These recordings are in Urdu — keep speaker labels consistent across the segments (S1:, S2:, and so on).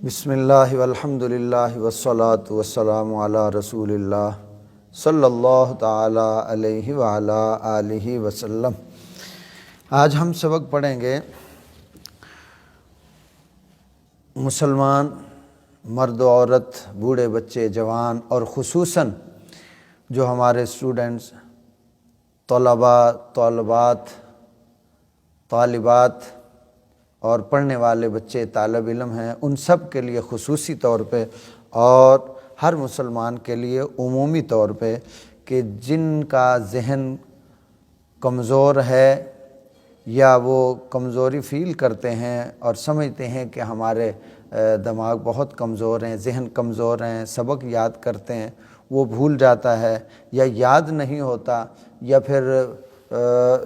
S1: بسم اللہ والحمد للہ والصلاة والسلام علی رسول اللہ صلی اللہ تعالی علیہ وعلی آلہ وسلم۔ آج ہم سبق پڑھیں گے مسلمان مرد و عورت، بوڑھے بچے، جوان اور خصوصاً جو ہمارے اسٹوڈنٹس، طلباء، طالبات، طالبات اور پڑھنے والے بچے، طالب علم ہیں، ان سب کے لیے خصوصی طور پہ اور ہر مسلمان کے لیے عمومی طور پہ کہ جن کا ذہن کمزور ہے یا وہ کمزوری فیل کرتے ہیں اور سمجھتے ہیں کہ ہمارے دماغ بہت کمزور ہیں، ذہن کمزور ہیں، سبق یاد کرتے ہیں وہ بھول جاتا ہے یا یاد نہیں ہوتا، یا پھر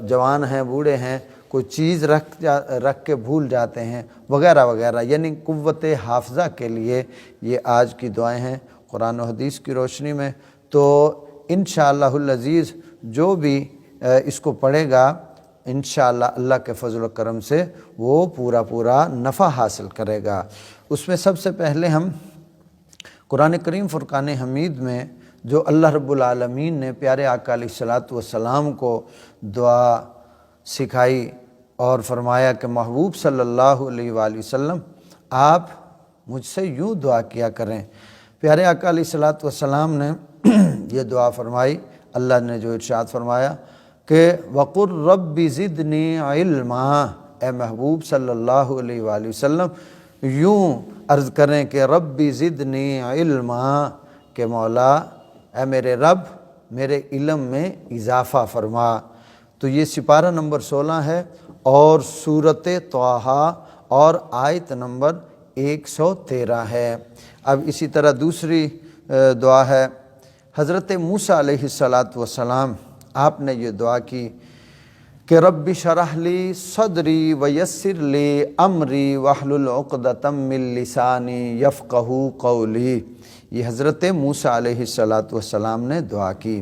S1: جوان ہیں، بوڑھے ہیں، کوئی چیز رکھ کے بھول جاتے ہیں وغیرہ وغیرہ، یعنی قوت حافظہ کے لیے یہ آج کی دعائیں ہیں قرآن و حدیث کی روشنی میں۔ تو انشاءاللہ العزیز جو بھی اس کو پڑھے گا انشاءاللہ اللہ کے فضل و کرم سے وہ پورا نفع حاصل کرے گا۔ اس میں سب سے پہلے ہم قرآن کریم فرقان حمید میں جو اللہ رب العالمین نے پیارے آقا علیہ الصلاۃ والسلام کو دعا سکھائی اور فرمایا کہ محبوب صلی اللہ علیہ وآلہ وسلم آپ مجھ سے یوں دعا کیا کریں۔ پیارے آقا علیہ الصلاۃ والسلام نے یہ دعا فرمائی، اللہ نے جو ارشاد فرمایا کہ وَقُلْ رَبِّ زِدْنِي عِلْمًا، اے محبوب صلی اللہ علیہ وآلہ وسلم یوں عرض کریں کہ ربی زدنی علما، کہ مولا اے میرے رب میرے علم میں اضافہ فرما۔ تو یہ سپارہ نمبر 16 ہے اور سورۃ طٰہٰ اور آیت نمبر 113 ہے۔ اب اسی طرح دوسری دعا ہے حضرت موسیٰ علیہ السلام، آپ نے یہ دعا کی کہ رب اشرح لی صدری ویسر لی امری واحلل عقدۃ من لسانی یفقہوا قولی۔ یہ حضرت موسیٰ علیہ السلام نے دعا کی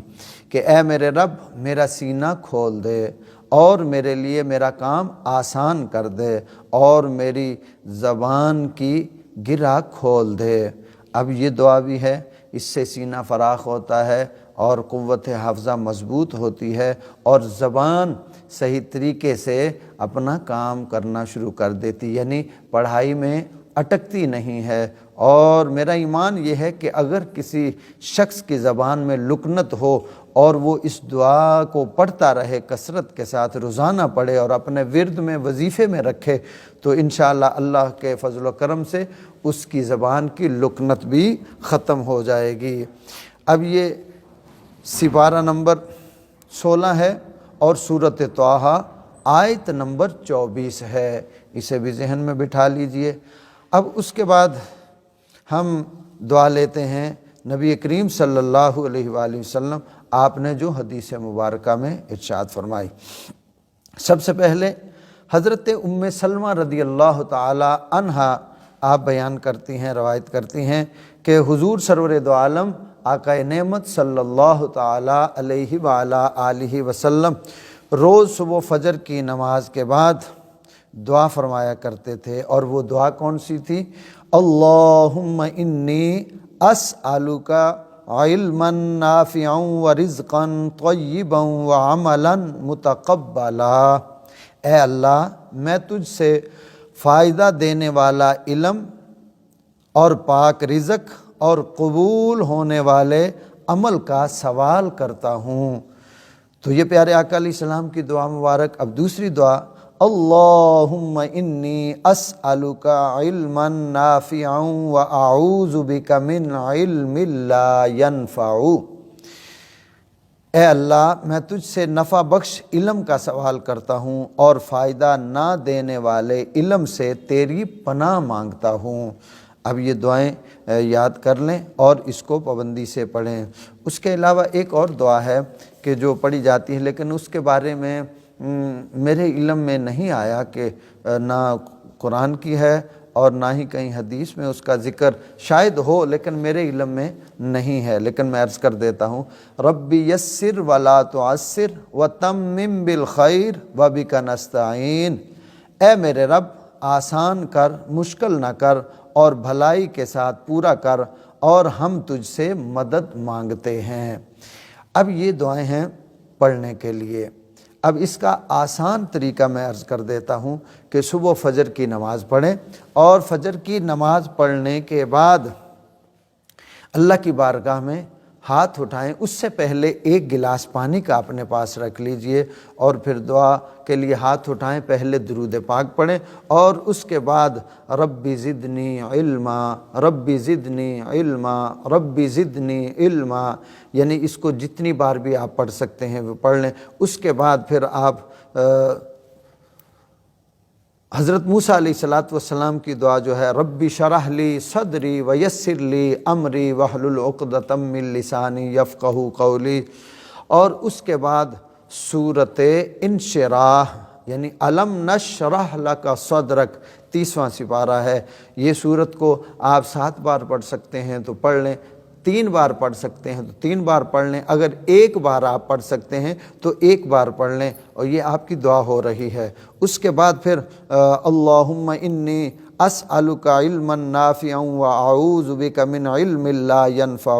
S1: کہ اے میرے رب میرا سینہ کھول دے اور میرے لیے میرا کام آسان کر دے اور میری زبان کی گرہ کھول دے۔ اب یہ دعا بھی ہے، اس سے سینہ فراخ ہوتا ہے اور قوت حافظہ مضبوط ہوتی ہے اور زبان صحیح طریقے سے اپنا کام کرنا شروع کر دیتی، یعنی پڑھائی میں اٹکتی نہیں ہے۔ اور میرا ایمان یہ ہے کہ اگر کسی شخص کی زبان میں لکنت ہو اور وہ اس دعا کو پڑھتا رہے، کثرت کے ساتھ روزانہ پڑھے اور اپنے ورد میں وظیفے میں رکھے، تو انشاءاللہ اللہ کے فضل و کرم سے اس کی زبان کی لکنت بھی ختم ہو جائے گی۔ اب یہ سپارہ نمبر 16 ہے اور سورۃ طٰہٰ آیت نمبر 24 ہے، اسے بھی ذہن میں بٹھا لیجئے۔ اب اس کے بعد ہم دعا لیتے ہیں نبی کریم صلی اللہ علیہ وآلہ وسلم، آپ نے جو حدیث مبارکہ میں ارشاد فرمائی۔ سب سے پہلے حضرت ام سلمہ رضی اللہ تعالی عنہا آپ بیان کرتی ہیں، روایت کرتی ہیں کہ حضور سرور دو عالم آقا نعمت صلی اللہ تعالی علیہ وآلہ آلہ وسلم روز صبح فجر کی نماز کے بعد دعا فرمایا کرتے تھے، اور وہ دعا کون سی تھی؟ اللہم انی اسألک علما نافعا ورزقا طیبا وعملا متقبلا۔ اے اللہ میں تجھ سے فائدہ دینے والا علم اور پاک رزق اور قبول ہونے والے عمل کا سوال کرتا ہوں۔ تو یہ پیارے آقا علیہ السلام کی دعا مبارک۔ اب دوسری دعا اللہم انی اسألک علما نافعا واعوذ بک من علم لا ینفع۔ اے اللہ میں تجھ سے نفع بخش علم کا سوال کرتا ہوں اور فائدہ نہ دینے والے علم سے تیری پناہ مانگتا ہوں۔ اب یہ دعائیں یاد کر لیں اور اس کو پابندی سے پڑھیں۔ اس کے علاوہ ایک اور دعا ہے کہ جو پڑھی جاتی ہے لیکن اس کے بارے میں میرے علم میں نہیں آیا کہ نہ قرآن کی ہے اور نہ ہی کہیں حدیث میں اس کا ذکر، شاید ہو لیکن میرے علم میں نہیں ہے، لیکن میں عرض کر دیتا ہوں ربی یسر ولا تعسر وتمم بالخیر وبک نستعین۔ اے میرے رب آسان کر، مشکل نہ کر اور بھلائی کے ساتھ پورا کر اور ہم تجھ سے مدد مانگتے ہیں۔ اب یہ دعائیں ہیں پڑھنے کے لیے۔ اب اس کا آسان طریقہ میں عرض کر دیتا ہوں کہ صبح فجر کی نماز پڑھیں، اور فجر کی نماز پڑھنے کے بعد اللہ کی بارگاہ میں ہاتھ اٹھائیں۔ اس سے پہلے ایک گلاس پانی کا اپنے پاس رکھ لیجئے، اور پھر دعا کے لیے ہاتھ اٹھائیں، پہلے درود پاک پڑھیں، اور اس کے بعد ربی زدنی علما، ربی زدنی علما، ربی زدنی علما، یعنی اس کو جتنی بار بھی آپ پڑھ سکتے ہیں وہ پڑھ لیں۔ اس کے بعد پھر آپ حضرت موسیٰ علیہ السلام کی دعا جو ہے ربی شرح لی صدری ویسر لی امری واحلل عقدۃ من لسانی یفقہوا قولی، اور اس کے بعد سورۃ انشراح یعنی الم نشرح لک صدرک 30واں سپارہ ہے۔ یہ سورت کو آپ 7 بار پڑھ سکتے ہیں تو پڑھ لیں، 3 بار پڑھ سکتے ہیں تو 3 بار پڑھ لیں، اگر 1 بار آپ پڑھ سکتے ہیں تو 1 بار پڑھ لیں، اور یہ آپ کی دعا ہو رہی ہے۔ اس کے بعد پھر اللہم انی اسألک علما نافعا واعوذ بک من علم لا ینفع،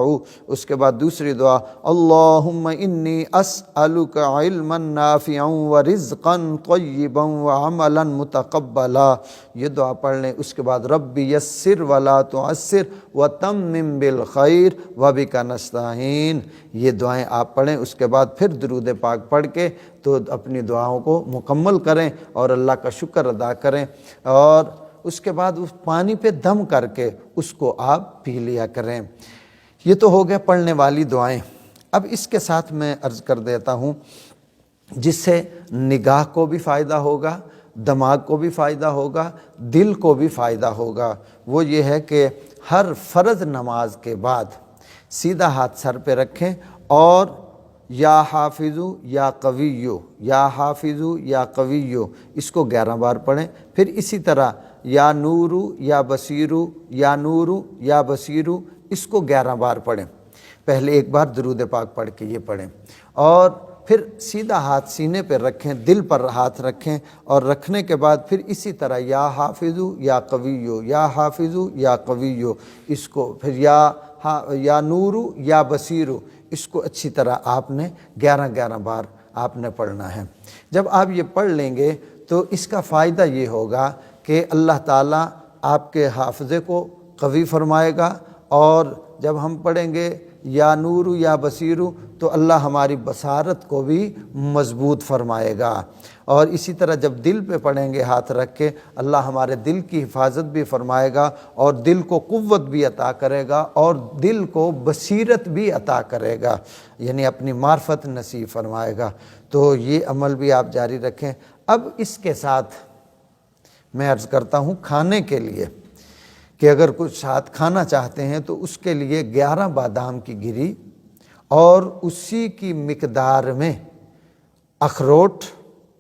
S1: اس کے بعد دوسری دعا اللہم انی اسألک علما نافعا ورزقا طیبا وعملا متقبلا، یہ دعا پڑھ لیں۔ اس کے بعد ربی یسر ولا تعسر وتمم بالخیر وبک نستعین، یہ دعائیں آپ پڑھیں۔ اس کے بعد پھر درود پاک پڑھ کے تو اپنی دعاؤں کو مکمل کریں اور اللہ کا شکر ادا کریں، اور اس کے بعد اس پانی پہ دم کر کے اس کو آپ پی لیا کریں۔ یہ تو ہو گیا پڑھنے والی دعائیں۔ اب اس کے ساتھ میں عرض کر دیتا ہوں جس سے نگاہ کو بھی فائدہ ہوگا، دماغ کو بھی فائدہ ہوگا، دل کو بھی فائدہ ہوگا، وہ یہ ہے کہ ہر فرض نماز کے بعد سیدھا ہاتھ سر پہ رکھیں اور یا حافظو یا قویو، یا حافظو یا قویو، اس کو 11 بار پڑھیں۔ پھر اسی طرح یا نورو یا بصیرو، یا نورو یا بصیرو، اس کو 11 بار پڑھیں۔ پہلے 1 بار درود پاک پڑھ کے یہ پڑھیں، اور پھر سیدھا ہاتھ سینے پہ رکھیں، دل پر ہاتھ رکھیں، اور رکھنے کے بعد پھر اسی طرح یا حافظو یا قویو، یا حافظو یا قویو، اس کو پھر یا نورو یا بصیرو، اس کو اچھی طرح آپ نے 11 بار آپ نے پڑھنا ہے۔ جب آپ یہ پڑھ لیں گے تو اس کا فائدہ یہ ہوگا کہ اللہ تعالیٰ آپ کے حافظے کو قوی فرمائے گا، اور جب ہم پڑھیں گے یا نورو یا بصیرو تو اللہ ہماری بصارت کو بھی مضبوط فرمائے گا، اور اسی طرح جب دل پہ پڑھیں گے ہاتھ رکھ کے اللہ ہمارے دل کی حفاظت بھی فرمائے گا، اور دل کو قوت بھی عطا کرے گا، اور دل کو بصیرت بھی عطا کرے گا، یعنی اپنی معرفت نصیب فرمائے گا۔ تو یہ عمل بھی آپ جاری رکھیں۔ اب اس کے ساتھ میں عرض کرتا ہوں کھانے کے لیے کہ اگر کچھ ساتھ کھانا چاہتے ہیں تو اس کے لیے 11 بادام کی گری اور اسی کی مقدار میں اخروٹ،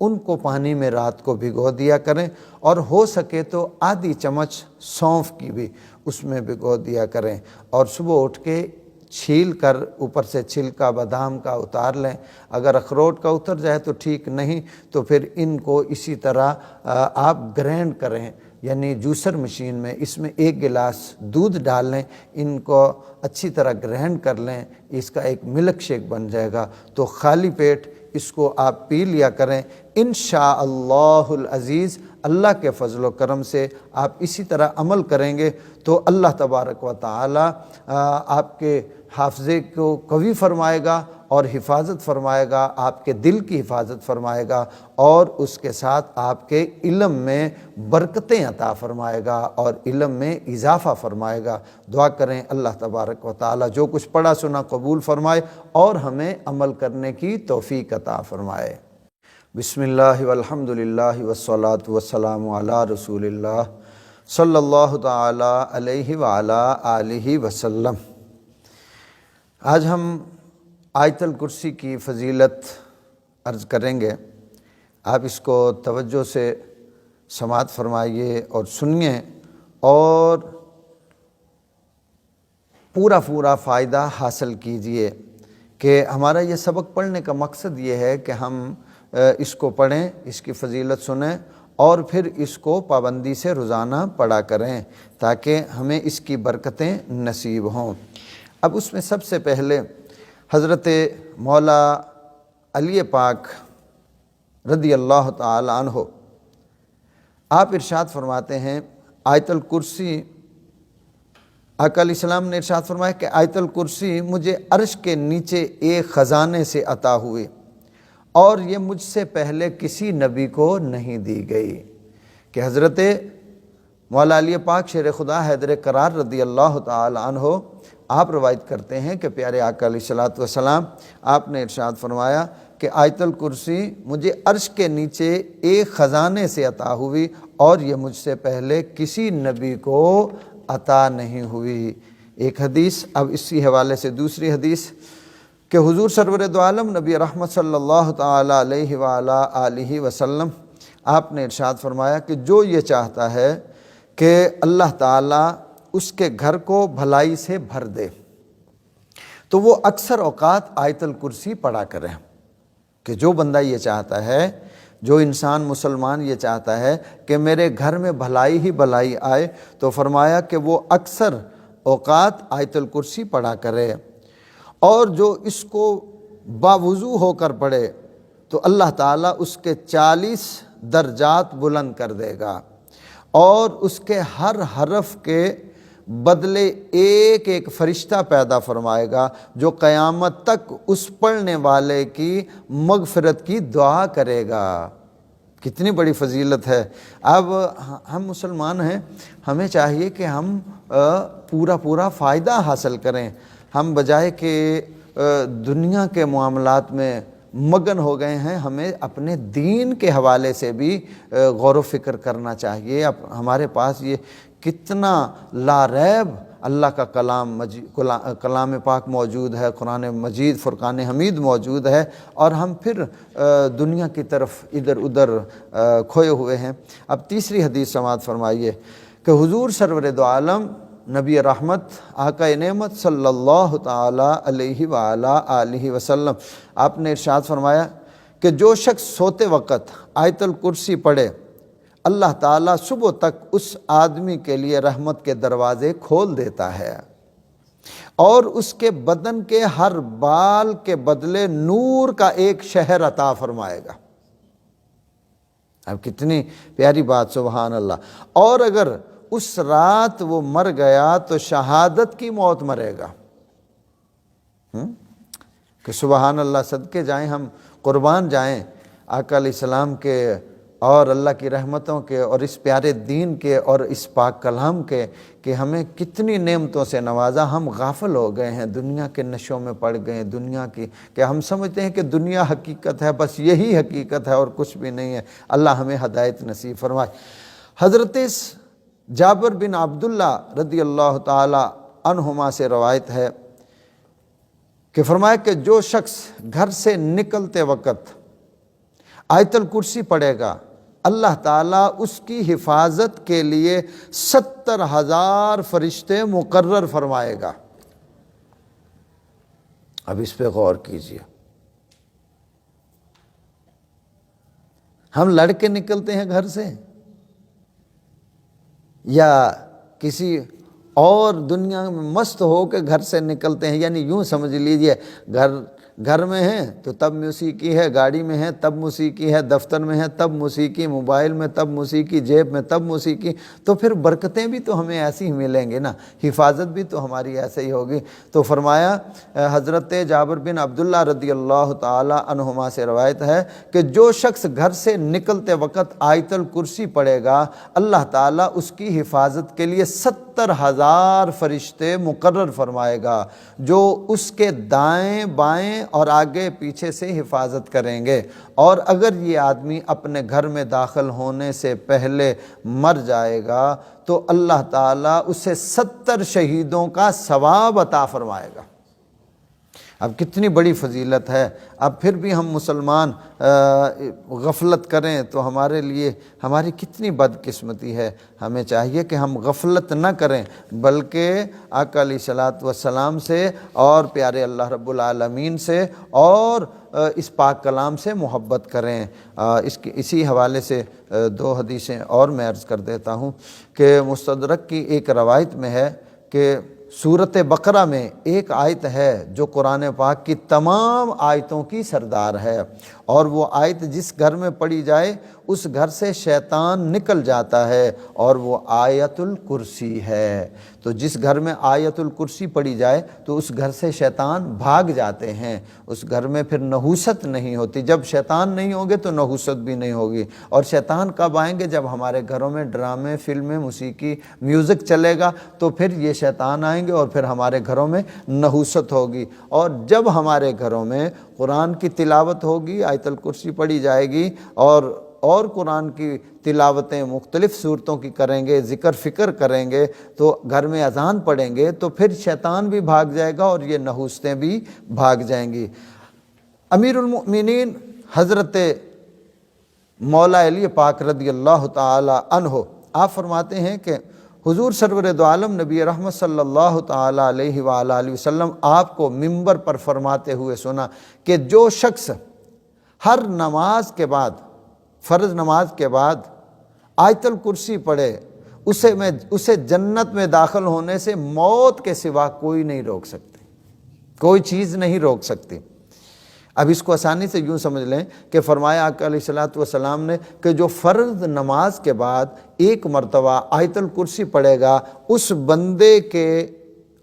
S1: ان کو پانی میں رات کو بھگو دیا کریں، اور ہو سکے تو آدھی چمچ سونف کی بھی اس میں بھگو دیا کریں، اور صبح اٹھ کے چھیل کر اوپر سے چھلکا بادام کا اتار لیں۔ اگر اخروٹ کا اتر جائے تو ٹھیک، نہیں تو پھر ان کو اسی طرح آپ گرینڈ کریں، یعنی جوسر مشین میں اس میں 1 گلاس دودھ ڈال لیں، ان کو اچھی طرح گرینڈ کر لیں، اس کا ایک ملک شیک بن جائے گا، تو خالی پیٹ اس کو آپ پی لیا کریں۔ انشاءاللہ العزیز اللہ کے فضل و کرم سے آپ اسی طرح عمل کریں گے تو اللہ تبارک و تعالی آپ کے حافظے کو قوی فرمائے گا اور حفاظت فرمائے گا، آپ کے دل کی حفاظت فرمائے گا، اور اس کے ساتھ آپ کے علم میں برکتیں عطا فرمائے گا اور علم میں اضافہ فرمائے گا۔ دعا کریں اللہ تبارک و تعالی جو کچھ پڑھا سنا قبول فرمائے اور ہمیں عمل کرنے کی توفیق عطا فرمائے۔ بسم اللہ والحمد للہ والصلاة والسلام علی رسول اللہ صلی اللہ تعالی علیہ وعلی آلہ وسلم۔ آج ہم آیت الکرسی کی فضیلت عرض کریں گے، آپ اس کو توجہ سے سماعت فرمائیے اور سنیے، اور پورا فائدہ حاصل کیجئے کہ ہمارا یہ سبق پڑھنے کا مقصد یہ ہے کہ ہم اس کو پڑھیں، اس کی فضیلت سنیں اور پھر اس کو پابندی سے روزانہ پڑھا کریں تاکہ ہمیں اس کی برکتیں نصیب ہوں۔ اب اس میں سب سے پہلے حضرت مولا علی پاک رضی اللہ تعالی عنہ آپ ارشاد فرماتے ہیں آیت الکرسی، آقا علیہ السلام نے ارشاد فرمایا کہ آیت الکرسی مجھے عرش کے نیچے ایک خزانے سے عطا ہوئی اور یہ مجھ سے پہلے کسی نبی کو نہیں دی گئی۔ کہ حضرت مولا علی پاک شیر خدا حیدر کرار رضی اللہ تعالی عنہ آپ روایت کرتے ہیں کہ پیارے آقا علیہ السلام آپ نے ارشاد فرمایا کہ آیت الکرسی مجھے عرش کے نیچے ایک خزانے سے عطا ہوئی اور یہ مجھ سے پہلے کسی نبی کو عطا نہیں ہوئی۔ ایک حدیث، اب اسی حوالے سے دوسری حدیث کہ حضور سرور دو عالم نبی رحمت صلی اللہ تعالی علیہ وآلہ آلہ وسلم آپ نے ارشاد فرمایا کہ جو یہ چاہتا ہے کہ اللہ تعالیٰ اس کے گھر کو بھلائی سے بھر دے تو وہ اکثر اوقات آیت الکرسی پڑھا کرے۔ کہ جو بندہ یہ چاہتا ہے، جو انسان مسلمان یہ چاہتا ہے کہ میرے گھر میں بھلائی ہی بھلائی آئے تو فرمایا کہ وہ اکثر اوقات آیت الکرسی پڑھا کرے، اور جو اس کو باوضو ہو کر پڑھے تو اللہ تعالیٰ اس کے 40 درجات بلند کر دے گا اور اس کے ہر حرف کے بدلے ایک ایک فرشتہ پیدا فرمائے گا جو قیامت تک اس پڑھنے والے کی مغفرت کی دعا کرے گا۔ کتنی بڑی فضیلت ہے۔ اب ہم مسلمان ہیں، ہمیں چاہیے کہ ہم پورا فائدہ حاصل کریں۔ ہم بجائے کہ دنیا کے معاملات میں مگن ہو گئے ہیں، ہمیں اپنے دین کے حوالے سے بھی غور و فکر کرنا چاہیے۔ اب ہمارے پاس یہ کتنا لا ریب اللہ کا کلام پاک موجود ہے، قرآن مجید فرقان حمید موجود ہے، اور ہم پھر دنیا کی طرف ادھر ادھر کھوئے ہوئے ہیں۔ اب تیسری حدیث سماعت فرمائیے کہ حضور سرور دو عالم نبی رحمت آقا نعمت صلی اللہ تعالی علیہ وآلہ آلہ وسلم آپ نے ارشاد فرمایا کہ جو شخص سوتے وقت آیت الکرسی پڑھے اللہ تعالیٰ صبح تک اس آدمی کے لیے رحمت کے دروازے کھول دیتا ہے اور اس کے بدن کے ہر بال کے بدلے نور کا ایک شہر عطا فرمائے گا۔ اب کتنی پیاری بات، سبحان اللہ۔ اور اگر اس رات وہ مر گیا تو شہادت کی موت مرے گا۔ کہ سبحان اللہ، صدقے جائیں، ہم قربان جائیں آقا علیہ السلام کے اور اللہ کی رحمتوں کے اور اس پیارے دین کے اور اس پاک کلام کے کہ ہمیں کتنی نعمتوں سے نوازا۔ ہم غافل ہو گئے ہیں، دنیا کے نشوں میں پڑ گئے ہیں، دنیا کی کہ ہم سمجھتے ہیں کہ دنیا حقیقت ہے، بس یہی حقیقت ہے اور کچھ بھی نہیں ہے۔ اللہ ہمیں ہدایت نصیب فرمائے۔ حضرت جابر بن عبداللہ رضی اللہ تعالی عنہما سے روایت ہے کہ فرمایا کہ جو شخص گھر سے نکلتے وقت آیت الکرسی پڑھے گا اللہ تعالیٰ اس کی حفاظت کے لیے 70,000 فرشتے مقرر فرمائے گا۔ اب اس پہ غور کیجئے۔ ہم لڑ کے نکلتے ہیں گھر سے یا کسی اور دنیا میں مست ہو کے گھر سے نکلتے ہیں، یعنی یوں سمجھ لیجئے گھر میں ہیں تو تب موسیقی ہے، گاڑی میں ہے تب موسیقی ہے، دفتر میں ہے تب موسیقی، موبائل میں تب موسیقی، جیب میں تب موسیقی، تو پھر برکتیں بھی تو ہمیں ایسی ہی ملیں گے نا، حفاظت بھی تو ہماری ایسے ہی ہوگی۔ تو فرمایا حضرت جابر بن عبداللہ رضی اللہ تعالی عنہما سے روایت ہے کہ جو شخص گھر سے نکلتے وقت آیت الکرسی پڑھے گا اللہ تعالیٰ اس کی حفاظت کے لیے 70,000 فرشتے مقرر فرمائے گا جو اس کے دائیں بائیں اور آگے پیچھے سے حفاظت کریں گے، اور اگر یہ آدمی اپنے گھر میں داخل ہونے سے پہلے مر جائے گا تو اللہ تعالیٰ اسے 70 شہیدوں کا ثواب عطا فرمائے گا۔ اب کتنی بڑی فضیلت ہے، اب پھر بھی ہم مسلمان غفلت کریں تو ہمارے لیے ہماری کتنی بدقسمتی ہے۔ ہمیں چاہیے کہ ہم غفلت نہ کریں بلکہ آقا علیہ الصلوۃ والسلام سے اور پیارے اللہ رب العالمین سے اور اس پاک کلام سے محبت کریں۔ اسی حوالے سے دو حدیثیں اور میں عرض کر دیتا ہوں کہ مستدرک کی ایک روایت میں ہے کہ سورۃ بقرہ میں ایک آیت ہے جو قرآن پاک کی تمام آیتوں کی سردار ہے، اور وہ آیت جس گھر میں پڑھی جائے اس گھر سے شیطان نکل جاتا ہے، اور وہ آیت الکرسی ہے۔ تو جس گھر میں آیت الکرسی پڑھی جائے تو اس گھر سے شیطان بھاگ جاتے ہیں، اس گھر میں پھر نحوست نہیں ہوتی۔ جب شیطان نہیں ہوں گے تو نحوست بھی نہیں ہوگی، اور شیطان کب آئیں گے؟ جب ہمارے گھروں میں ڈرامے، فلمیں، موسیقی، میوزک چلے گا تو پھر یہ شیطان آئیں گے اور پھر ہمارے گھروں میں نحوست ہوگی۔ اور جب ہمارے گھروں میں قرآن کی تلاوت ہوگی، آیت الکرسی پڑھی جائے گی، اور قرآن کی تلاوتیں مختلف صورتوں کی کریں گے، ذکر فکر کریں گے، تو گھر میں اذان پڑھیں گے تو پھر شیطان بھی بھاگ جائے گا اور یہ نحوستیں بھی بھاگ جائیں گی۔ امیر المؤمنین حضرت مولا علی پاک رضی اللہ تعالی عنہ آپ فرماتے ہیں کہ حضور سرور دو عالم نبی رحمت صلی اللہ تعالی علیہ وآلہ وسلم آپ کو منبر پر فرماتے ہوئے سنا کہ جو شخص ہر نماز کے بعد، فرض نماز کے بعد آیت الکرسی پڑھے، اسے جنت میں داخل ہونے سے موت کے سوا کوئی نہیں روک سکتی، کوئی چیز نہیں روک سکتی۔ اب اس کو آسانی سے یوں سمجھ لیں کہ فرمایا آقا علیہ الصلوۃ والسلام نے کہ جو فرض نماز کے بعد ایک مرتبہ آیت الکرسی پڑھے گا، اس بندے کے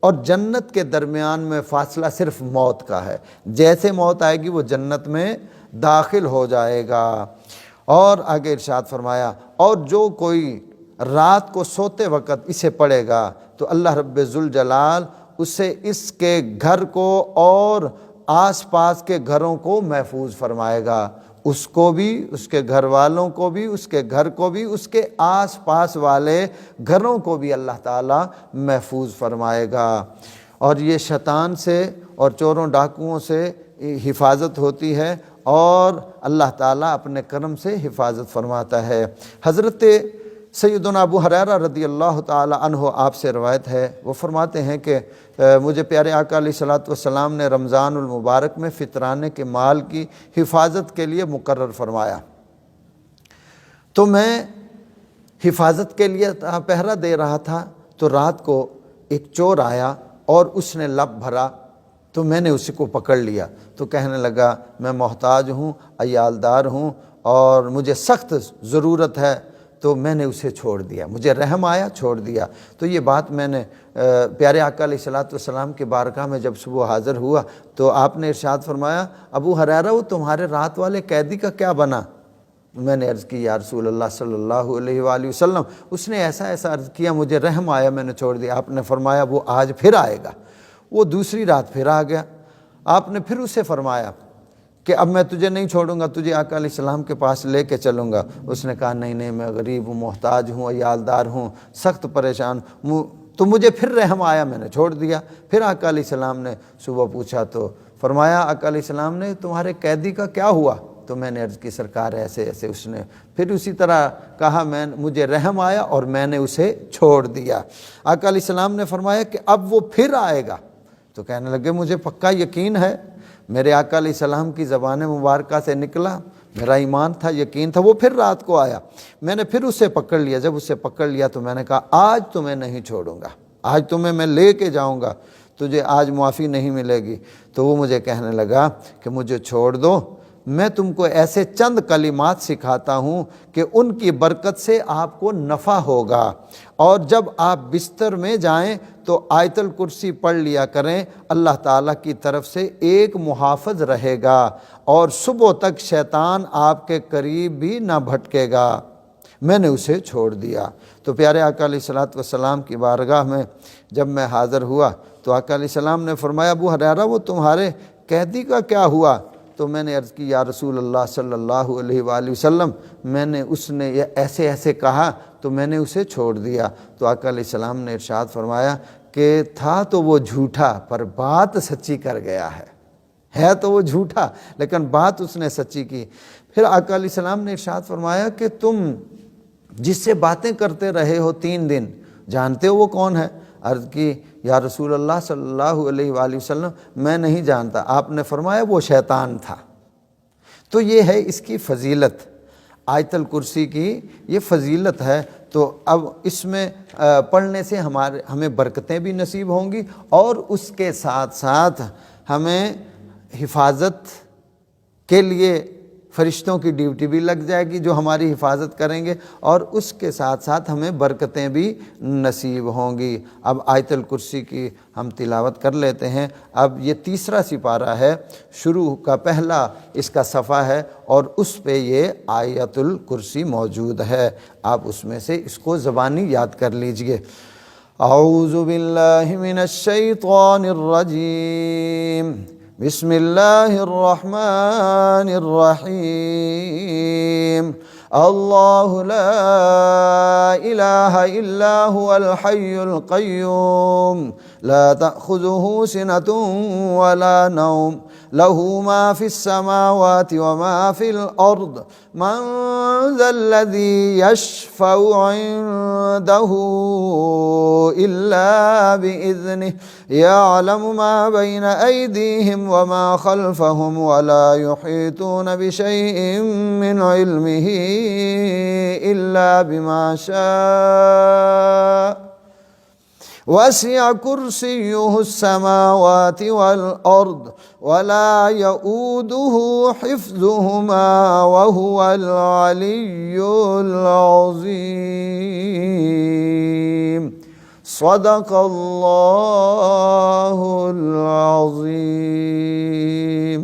S1: اور جنت کے درمیان میں فاصلہ صرف موت کا ہے، جیسے موت آئے گی وہ جنت میں داخل ہو جائے گا۔ اور آگے ارشاد فرمایا اور جو کوئی رات کو سوتے وقت اسے پڑھے گا تو اللہ رب ذوالجلال اسے اس کے گھر کو اور آس پاس کے گھروں کو محفوظ فرمائے گا، اس کو بھی، اس کے گھر والوں کو بھی، اس کے گھر کو بھی، اس کے آس پاس والے گھروں کو بھی اللہ تعالیٰ محفوظ فرمائے گا۔ اور یہ شیطان سے اور چوروں ڈاکوؤں سے حفاظت ہوتی ہے، اور اللہ تعالیٰ اپنے کرم سے حفاظت فرماتا ہے۔ حضرت سیدنا ابو ہریرہ رضی اللہ تعالی عنہ آپ سے روایت ہے، وہ فرماتے ہیں کہ مجھے پیارے آقا علیہ الصلوۃ والسلام نے رمضان المبارک میں فطرانے کے مال کی حفاظت کے لیے مقرر فرمایا، تو میں حفاظت کے لیے پہرا دے رہا تھا، تو رات کو ایک چور آیا اور اس نے لب بھرا، تو میں نے اسی کو پکڑ لیا، تو کہنے لگا میں محتاج ہوں، عیالدار ہوں اور مجھے سخت ضرورت ہے، تو میں نے اسے چھوڑ دیا، مجھے رحم آیا، چھوڑ دیا۔ تو یہ بات میں نے پیارے آقا علیہ الصلوۃ والسلام کی بارگاہ میں جب صبح حاضر ہوا تو آپ نے ارشاد فرمایا ابو ہریرہ وہ تمہارے رات والے قیدی کا کیا بنا؟ میں نے عرض کی یا رسول اللہ صلی اللہ علیہ وآلہ وسلم اس نے ایسا عرض کیا، مجھے رحم آیا، میں نے چھوڑ دیا۔ آپ نے فرمایا وہ آج پھر آئے گا۔ وہ دوسری رات پھر آ گیا، آپ نے پھر اسے فرمایا کہ اب میں تجھے نہیں چھوڑوں گا، تجھے آقا علیہ السلام کے پاس لے کے چلوں گا۔ اس نے کہا نہیں میں غریب ہوں، محتاج ہوں، عیالدار ہوں، سخت پریشان ہوں، تو مجھے پھر رحم آیا، میں نے چھوڑ دیا۔ پھر آقا علیہ السلام نے صبح پوچھا تو فرمایا آقا علیہ السلام نے تمہارے قیدی کا کیا ہوا؟ تو میں نے عرض کی سرکار ایسے ایسے، اس نے پھر اسی طرح کہا مجھے رحم آیا اور میں نے اسے چھوڑ دیا۔ آقا علیہ السلام نے فرمایا کہ اب وہ پھر آئے گا، تو کہنے لگے مجھے پکا یقین ہے، میرے آقا علیہ السلام کی زبان مبارکہ سے نکلا، میرا ایمان تھا، یقین تھا، وہ پھر رات کو آیا۔ میں نے پھر اسے پکڑ لیا، جب اسے پکڑ لیا تو میں نے کہا آج تمہیں نہیں چھوڑوں گا، آج تمہیں میں لے کے جاؤں گا، تجھے آج معافی نہیں ملے گی۔ تو وہ مجھے کہنے لگا کہ مجھے چھوڑ دو، میں تم کو ایسے چند کلمات سکھاتا ہوں کہ ان کی برکت سے آپ کو نفع ہوگا، اور جب آپ بستر میں جائیں تو آیت الکرسی پڑھ لیا کریں، اللہ تعالیٰ کی طرف سے ایک محافظ رہے گا اور صبح تک شیطان آپ کے قریب بھی نہ بھٹکے گا۔ میں نے اسے چھوڑ دیا۔ تو پیارے آقا علیہ الصلوۃ والسلام کی بارگاہ میں جب میں حاضر ہوا تو آقا علیہ السلام نے فرمایا ابو ہریرہ وہ تمہارے قیدی کا کیا ہوا؟ تو میں نے عرض کی یا رسول اللہ صلی اللہ علیہ وآلہ وسلم اس نے ایسے ایسے کہا تو میں نے اسے چھوڑ دیا۔ تو آقا علیہ السلام نے ارشاد فرمایا کہ تھا تو وہ جھوٹا پر بات سچی کر گیا ہے۔ ہے تو وہ جھوٹا لیکن بات اس نے سچی کی۔ پھر آقا علیہ السلام نے ارشاد فرمایا کہ تم جس سے باتیں کرتے رہے ہو 3 دن، جانتے ہو وہ کون ہے؟ عرض کی یا رسول اللہ صلی اللہ علیہ وآلہ وسلم میں نہیں جانتا۔ آپ نے فرمایا وہ شیطان تھا۔ تو یہ ہے اس کی فضیلت، آیت الکرسی کی یہ فضیلت ہے۔ تو اب اس میں پڑھنے سے ہمیں برکتیں بھی نصیب ہوں گی، اور اس کے ساتھ ساتھ ہمیں حفاظت کے لیے فرشتوں کی ڈیوٹی بھی لگ جائے گی جو ہماری حفاظت کریں گے، اور اس کے ساتھ ساتھ ہمیں برکتیں بھی نصیب ہوں گی۔ اب آیت الکرسی کی ہم تلاوت کر لیتے ہیں۔ اب یہ 3 سپارہ ہے، شروع کا پہلا اس کا صفحہ ہے، اور اس پہ یہ آیت الکرسی موجود ہے۔ آپ اس میں سے اس کو زبانی یاد کر لیجئے۔ اعوذ باللہ من الشیطان الرجیم، بسم اللہ الرحمن الرحیم۔ اللہ لا الہ الا هو الحی القیوم لا تأخذه سنة ولا نوم له ما في السماوات وما في الأرض من ذا الذي يشفع عنده إلا بإذنه يعلم ما بين أيديهم وما خلفهم ولا يحيطون بشيء من علمه إلا بما شاء وسع كرسيه السماوات والأرض ولا يؤوده حفظهما وهو العلي العظيم۔ صدق الله العظيم۔